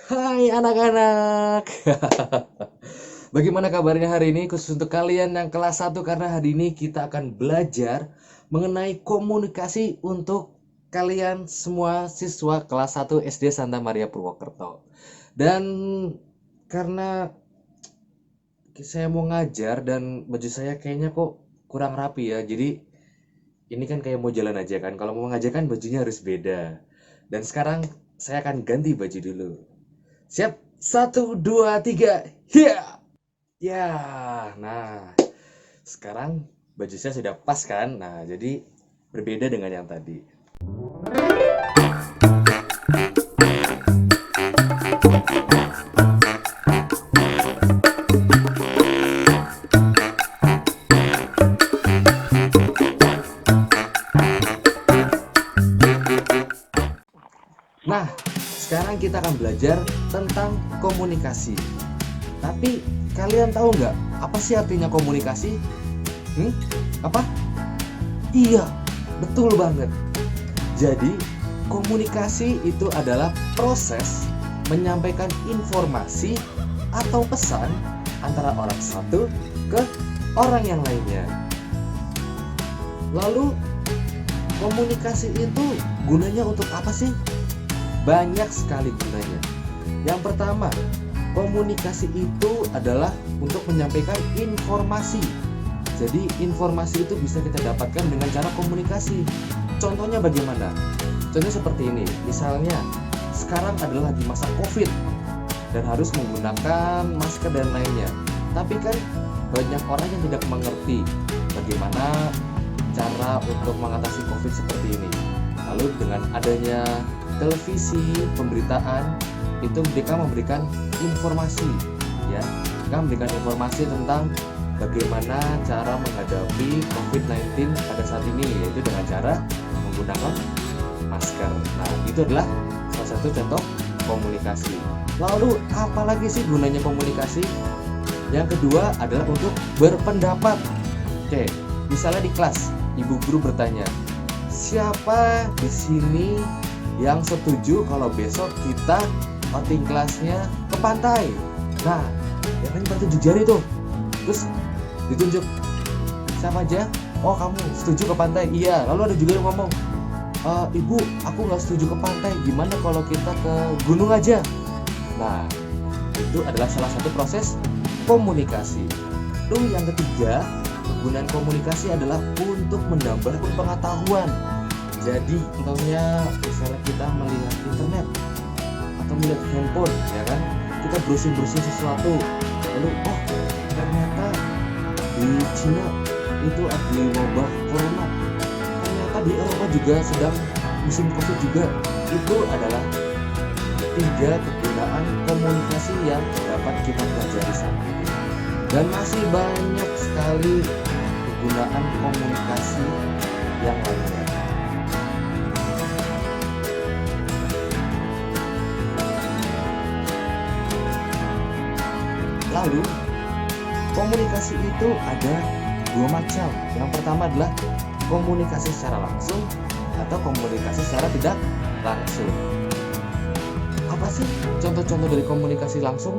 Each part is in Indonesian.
Hai anak-anak. Bagaimana kabarnya hari ini khusus untuk kalian yang kelas 1 karena hari ini kita akan belajar mengenai komunikasi untuk kalian semua siswa kelas 1 SD Santa Maria Purwokerto. Dan karena saya mau ngajar dan baju saya kayaknya kok kurang rapi ya. Jadi ini kan kayak mau jalan aja kan. Kalau mau ngajar kan bajunya harus beda. Dan sekarang saya akan ganti baju dulu. Siap? Satu, dua, tiga. Hiya! Ya, nah sekarang baju saya sudah pas kan? Nah, jadi berbeda dengan yang tadi. Nah, sekarang kita akan belajar tentang komunikasi. Tapi kalian tahu nggak apa sih artinya komunikasi? Apa? Iya, betul banget. Jadi, komunikasi itu adalah proses menyampaikan informasi atau pesan antara orang satu ke orang yang lainnya. Lalu, komunikasi itu gunanya untuk apa sih? Banyak sekali gunanya. Yang pertama, komunikasi itu adalah untuk menyampaikan informasi. Jadi informasi itu bisa kita dapatkan dengan cara komunikasi. Contohnya bagaimana? Contohnya seperti ini. Misalnya, sekarang adalah lagi masa COVID dan harus menggunakan masker dan lainnya. Tapi kan banyak orang yang tidak mengerti bagaimana cara untuk mengatasi COVID seperti ini. Lalu dengan adanya televisi, pemberitaan, itu mereka memberikan informasi, ya. Mereka memberikan informasi tentang bagaimana cara menghadapi COVID-19 pada saat ini, yaitu dengan cara menggunakan masker. Nah, itu adalah salah satu contoh komunikasi. Lalu, apalagi sih gunanya komunikasi? Yang kedua adalah untuk berpendapat. Oke, misalnya di kelas, ibu guru bertanya, siapa di sini yang setuju kalau besok kita outing kelasnya ke pantai? Nah, ya kan tunjuk jari tuh. Terus ditunjuk siapa aja? Oh, kamu setuju ke pantai? Iya. Lalu ada juga yang ngomong, ibu, aku nggak setuju ke pantai. Gimana kalau kita ke gunung aja? Nah, itu adalah salah satu proses komunikasi. Lalu yang ketiga, kegunaan komunikasi adalah untuk menambah pengetahuan. Jadi contohnya misalnya kita melihat internet atau melihat handphone, ya kan, kita browsing sesuatu, lalu oh ternyata di Cina itu ada wabah corona, ternyata di Eropa juga sedang musim COVID juga. Itu adalah tiga kegunaan komunikasi yang dapat kita pelajari saat ini, dan masih banyak sekali kegunaan komunikasi yang lainnya. Lalu, komunikasi itu ada dua macam. Yang pertama adalah komunikasi secara langsung atau komunikasi secara tidak langsung. Apa sih contoh-contoh dari komunikasi langsung?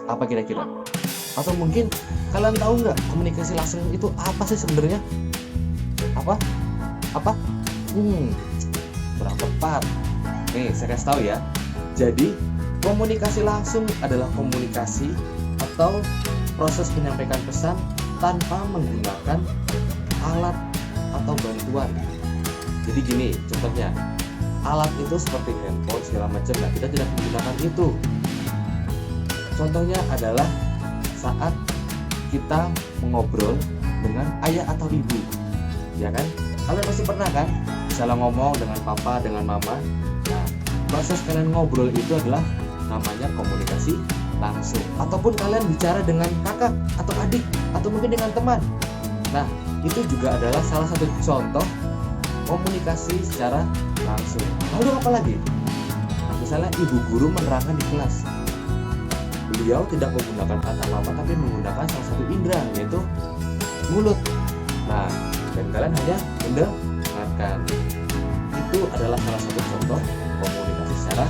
Apa kira-kira? Atau mungkin kalian tahu nggak komunikasi langsung itu apa sih sebenarnya? Apa? Kurang tepat. Nih, saya kasih tahu ya. Jadi, komunikasi langsung adalah komunikasi atau proses menyampaikan pesan tanpa menggunakan alat atau bantuan. Jadi gini, contohnya, alat itu seperti handphone segala macam. Nah, kita tidak menggunakan itu. Contohnya adalah saat kita mengobrol dengan ayah atau ibu, ya kan? Kalian pasti pernah kan? Misalnya ngomong dengan papa, dengan mama. Nah, proses kalian ngobrol itu adalah namanya komunikasi langsung. Ataupun kalian bicara dengan kakak atau adik atau mungkin dengan teman. Nah, itu juga adalah salah satu contoh komunikasi secara langsung. Lalu apa lagi? Misalnya ibu guru menerangkan di kelas. Beliau tidak menggunakan kata-kata tapi menggunakan salah satu indera, yaitu mulut. Nah, dan kalian hanya mendengarkan. Itu adalah salah satu contoh komunikasi secara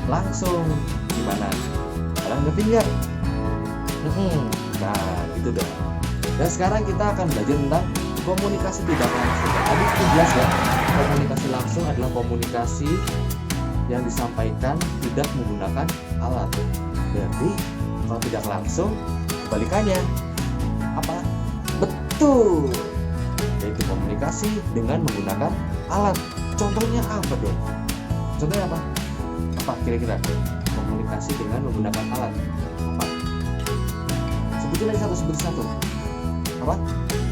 langsung. Gimana? Kalian ngerti nggak? Nah, gitu dah. Dan sekarang kita akan belajar tentang komunikasi tidak langsung. Tadi itu jelas ya, komunikasi langsung adalah komunikasi yang disampaikan tidak menggunakan alat. Berarti kalau tidak langsung, kebalikannya apa? Betul, yaitu komunikasi dengan menggunakan alat. Contohnya apa dong? Contohnya apa? Apa kira-kira? Komunikasi dengan menggunakan alat apa? Sebutin aja satu. Apa?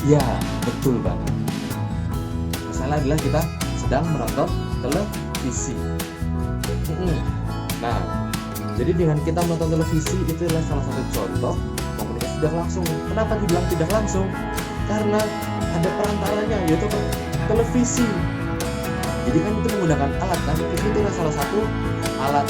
Ya, betul banget. Misalnya adalah kita sedang menonton televisi. Nah, jadi dengan kita menonton televisi itu adalah salah satu contoh komunikasi tidak langsung. Kenapa dibilang tidak langsung? Karena ada perantaranya, yaitu televisi. Jadi kan itu menggunakan alat kan? TV itu adalah salah satu alat.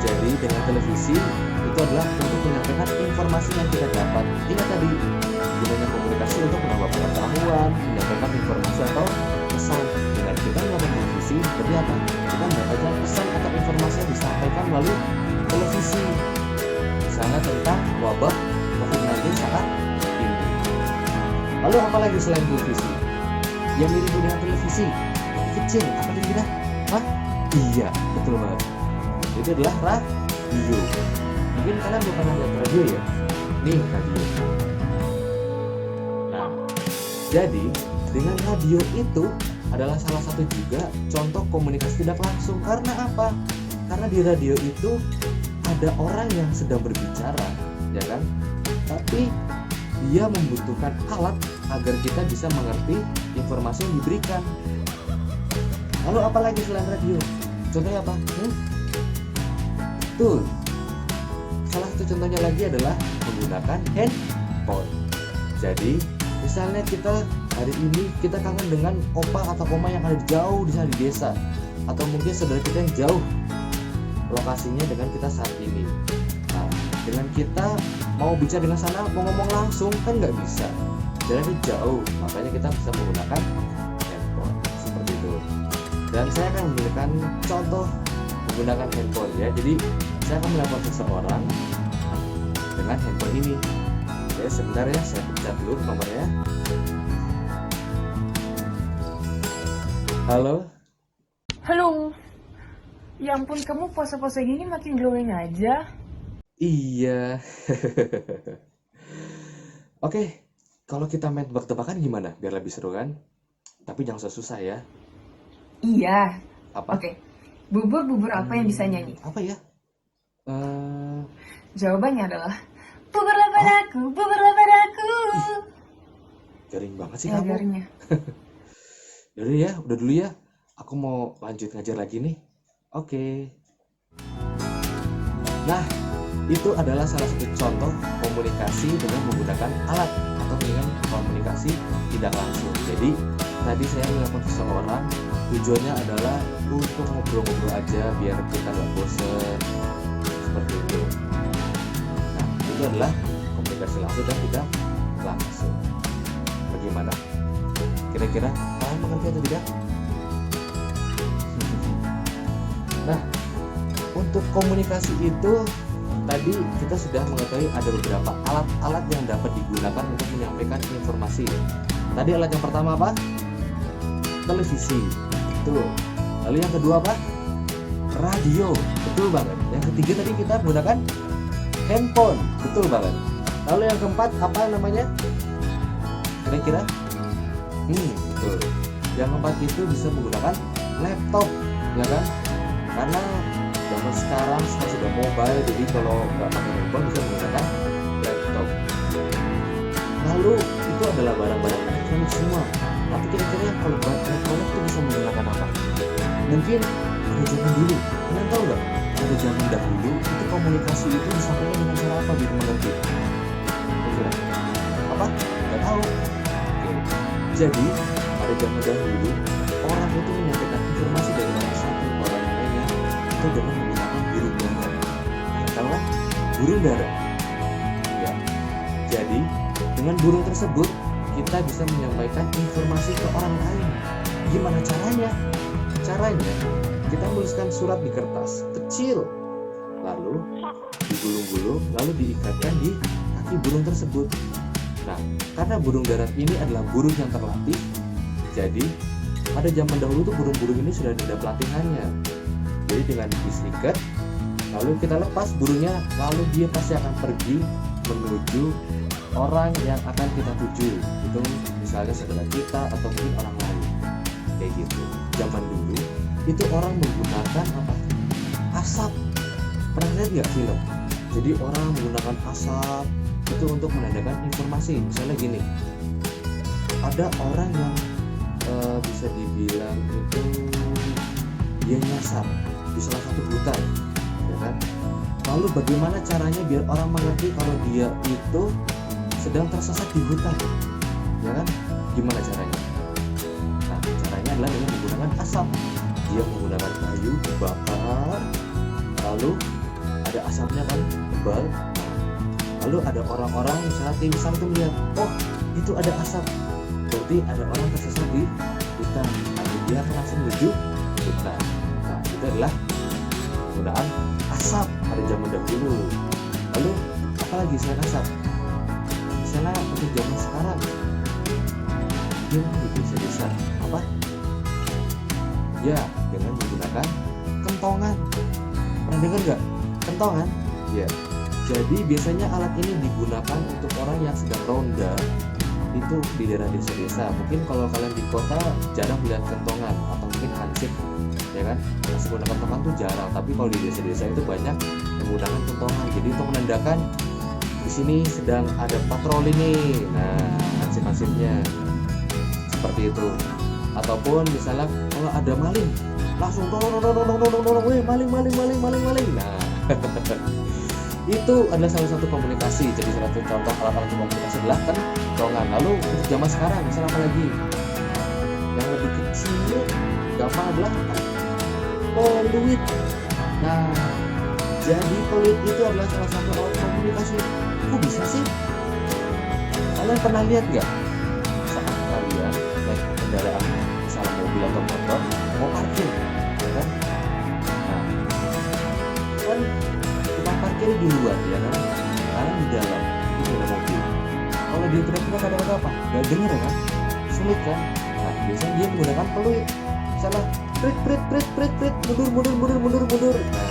Jadi dengan televisi itu adalah untuk menyampaikan informasi yang kita dapat. Ingat tadi, gunanya komunikasi untuk menambah pengetahuan, menyampaikan informasi atau pesan. Dengan kita menonton televisi, berarti apa? Kita mendapatkan pesan atau informasi yang disampaikan melalui televisi. Misalnya tentang wabah COVID-19 saat ini. Lalu apa lagi selain televisi? Yang mirip dengan televisi, kecil, apa kira-kira? Hah? Iya, betul banget. Itu adalah radio. Mungkin kalian belum pernah lihat radio ya? Nih radio. Nah, jadi dengan radio itu adalah salah satu juga contoh komunikasi tidak langsung. Karena apa? Karena di radio itu ada orang yang sedang berbicara, ya kan? Tapi dia membutuhkan alat agar kita bisa mengerti informasi yang diberikan. Lalu apa lagi selain radio? Contohnya apa? Betul. Salah satu contohnya lagi adalah menggunakan handphone. Jadi, misalnya kita hari ini kita kangen dengan opa atau oma yang ada jauh di sana di desa, atau mungkin saudara kita yang jauh lokasinya dengan kita saat ini. Nah, dengan kita mau bicara dengan sana, mau ngomong langsung kan nggak bisa. Jaraknya jauh, makanya kita bisa menggunakan handphone seperti itu. Dan saya akan memberikan contoh menggunakan handphone ya. Jadi saya akan menelpon seseorang dengan handphone ini. Oke, sebentar ya, saya pencet dulu nomornya. Halo. Halo. Ya ampun, kamu pose-pose gini makin glowing aja. Iya. Oke, kalau kita main tebak-tebakan gimana? Biar lebih seru kan? Tapi jangan susah ya. Iya. Apa? Oke. Bubur apa yang bisa nyanyi? Apa ya? Jawabannya adalah buburlah padaku, buburlah padaku. Garing banget sih Ya, kamu. garingnya. Yaudah ya, udah dulu ya. Aku mau lanjut ngajar lagi nih. Oke. Nah, itu adalah salah satu contoh komunikasi dengan menggunakan alat atau dengan komunikasi tidak langsung. Jadi tadi saya menelpon seseorang, tujuannya adalah untuk ngobrol-ngobrol aja biar kita nggak bosen seperti itu. Nah, itu adalah komunikasi langsung dan tidak langsung. Bagaimana? Kira-kira kalian mengerti atau tidak? Nah, untuk komunikasi itu tadi kita sudah mengetahui ada beberapa alat-alat yang dapat digunakan untuk menyampaikan informasi. Tadi alat yang pertama apa? Televisi. Betul. Lalu yang kedua apa? Radio. Betul banget. Yang ketiga tadi kita menggunakan handphone. Betul banget. Lalu yang keempat apa namanya? Kira-kira? Betul. Yang keempat itu bisa menggunakan laptop, ya kan? Karena zaman sekarang sudah mobile, jadi kalau nggak pakai handphone bisa menggunakan laptop. Lalu itu adalah barang-barang elektronik semua. Tapi kira-kira kalau buat elektronik itu bisa menggunakan apa? Mungkin pada zaman dulu, kalian tahu nggak? Pada zaman dahulu itu komunikasi itu disampaikan dengan cara apa biar mengerti? Kira-kira apa? Nggak tahu. Oke. Jadi pada zaman dahulu orang itu menyampaikan informasi dari orang satu ke orang lainnya itu dengan menggunakan burung dara. Tahu kan? Burung dara. Ya. Jadi dengan burung tersebut kita bisa menyampaikan informasi ke orang lain. Gimana caranya? Caranya kita menuliskan surat di kertas kecil, lalu digulung-gulung, lalu diikatkan di kaki burung tersebut. Nah, karena burung darat ini adalah burung yang terlatih, jadi pada zaman dahulu tuh burung-burung ini sudah ada pelatihannya. Jadi dengan diikat, lalu kita lepas burungnya, lalu dia pasti akan pergi menuju orang yang akan kita tuju. Itu misalnya saudara kita atau mungkin orang lain. Kayak gitu. Zaman dulu itu orang menggunakan apa? Asap. Pernah lihat nggak film? Jadi orang menggunakan asap itu untuk menandakan informasi. Misalnya gini, ada orang yang bisa dibilang itu dia nyasar di salah satu hutan, ya kan? Lalu bagaimana caranya biar orang mengerti kalau dia itu sedang tersesat di hutan, ya kan? Gimana caranya? Nah, caranya adalah dengan menggunakan asap. Dia menggunakan kayu dibakar, lalu ada asapnya kan tebal. Lalu ada orang-orang misalnya tim SAR itu melihat, oh itu ada asap, berarti ada orang tersesat di hutan. Lalu dia akan langsung menuju hutan. Nah, itu adalah penggunaan asap pada zaman dahulu. Lalu apalagi selain asap? Misalnya untuk zaman sekarang, mungkin di desa-desa apa? Ya, dengan menggunakan kentongan. Pernah dengar nggak? Kentongan? Ya. Jadi biasanya alat ini digunakan untuk orang yang sedang ronda itu di daerah desa-desa. Mungkin kalau kalian di kota jarang melihat kentongan atau mungkin hansip, ya kan? Masih menggunakan kentongan tuh jarang. Tapi kalau di desa-desa itu banyak menggunakan kentongan. Jadi untuk menandakan di sini sedang ada patroli nih. Nah, hansip-hansipnya seperti itu. Ataupun misalnya kalau ada maling, langsung tolong, weh maling. Nah, itu adalah salah satu komunikasi. Jadi salah satu contoh alat-alat komunikasi adalah kentongan. Lalu untuk zaman sekarang misalnya apa lagi yang lebih kecil, gampang adalah peluit. Nah, jadi peluit itu adalah salah satu alat komunikasi. Kok bisa sih? Kalian pernah lihat nggak saat kalian naik kendaraan, misalnya mobil atau motor, mau parkir, ya kan? Nah, kan kita parkir di luar, ya kan? Sekarang di dalam itu ada mobil. Kalau dia teriak-teriak kata-kata apa? Gak denger, ya kan? Sulit kan? Nah, biasanya dia menggunakan peluit. Misalnya prit, mundur. Nah,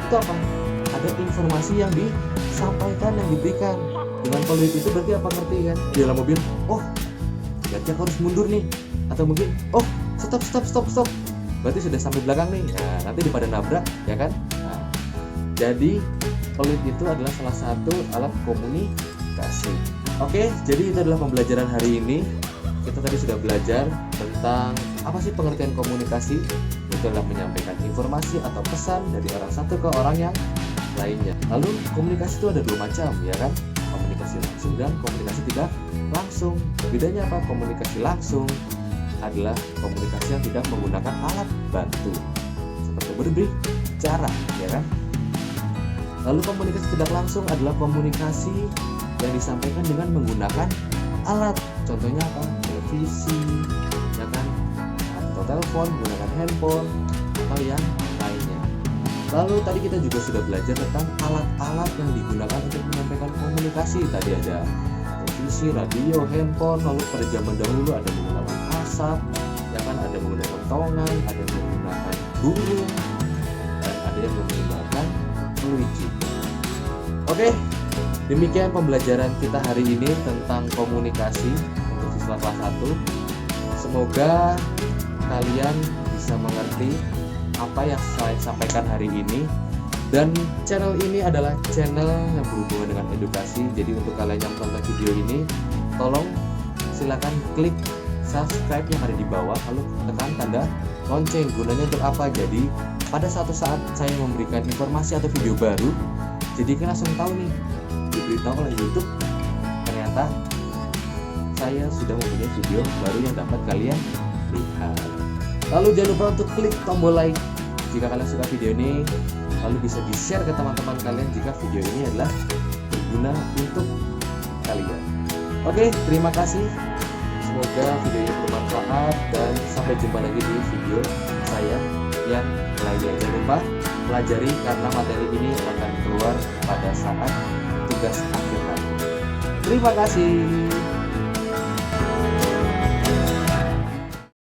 itu apa? Ada informasi yang disampaikan, yang diberikan. Dengan peluit itu berarti apa, ngerti kan? Di dalam mobil, oh berarti aku harus mundur nih. Atau mungkin, oh stop. Berarti sudah sampai belakang nih. Nah, nanti pada nabrak, ya kan? Nah, jadi peluit itu adalah salah satu alat komunikasi. Oke, jadi itu adalah pembelajaran hari ini. Kita tadi sudah belajar tentang apa sih pengertian komunikasi. Itu adalah menyampaikan informasi atau pesan dari orang satu ke orang yang lainnya. Lalu komunikasi itu ada dua macam, ya kan? Komunikasi langsung dan komunikasi tidak langsung. Bedanya apa? Komunikasi langsung adalah komunikasi yang tidak menggunakan alat bantu seperti berbicara, ya kan? Lalu komunikasi tidak langsung adalah komunikasi yang disampaikan dengan menggunakan alat. Contohnya apa? Televisi, ya kan? Atau telepon, menggunakan handphone atau yang lainnya. Lalu tadi kita juga sudah belajar tentang alat-alat yang digunakan untuk menyampaikan komunikasi. Tadi ada televisi, radio, handphone. Lalu pada zaman dahulu ada menggunakan asap, ya kan? Ada menggunakan kentongan, ada menggunakan burung, dan ada yang menggunakan peluit juga. Oke, demikian pembelajaran kita hari ini tentang komunikasi untuk siswa kelas 1. Semoga kalian bisa mengerti apa yang saya sampaikan hari ini. Dan channel ini adalah channel yang berhubungan dengan edukasi. Jadi untuk kalian yang menonton video ini, tolong silakan klik subscribe yang ada di bawah, lalu tekan tanda lonceng. Gunanya untuk apa? Jadi pada suatu saat saya memberikan informasi atau video baru, jadi kan langsung tahu nih, diberitahu oleh YouTube ternyata saya sudah mempunyai video baru yang dapat kalian lihat. Lalu jangan lupa untuk klik tombol like jika kalian suka video ini, lalu bisa di-share ke teman-teman kalian jika video ini adalah berguna untuk kalian. Oke, terima kasih. Semoga video ini bermanfaat dan sampai jumpa lagi di video saya yang lainnya. Jangan lupa pelajari karena materi ini akan keluar pada saat tugas akhir nanti. Terima kasih.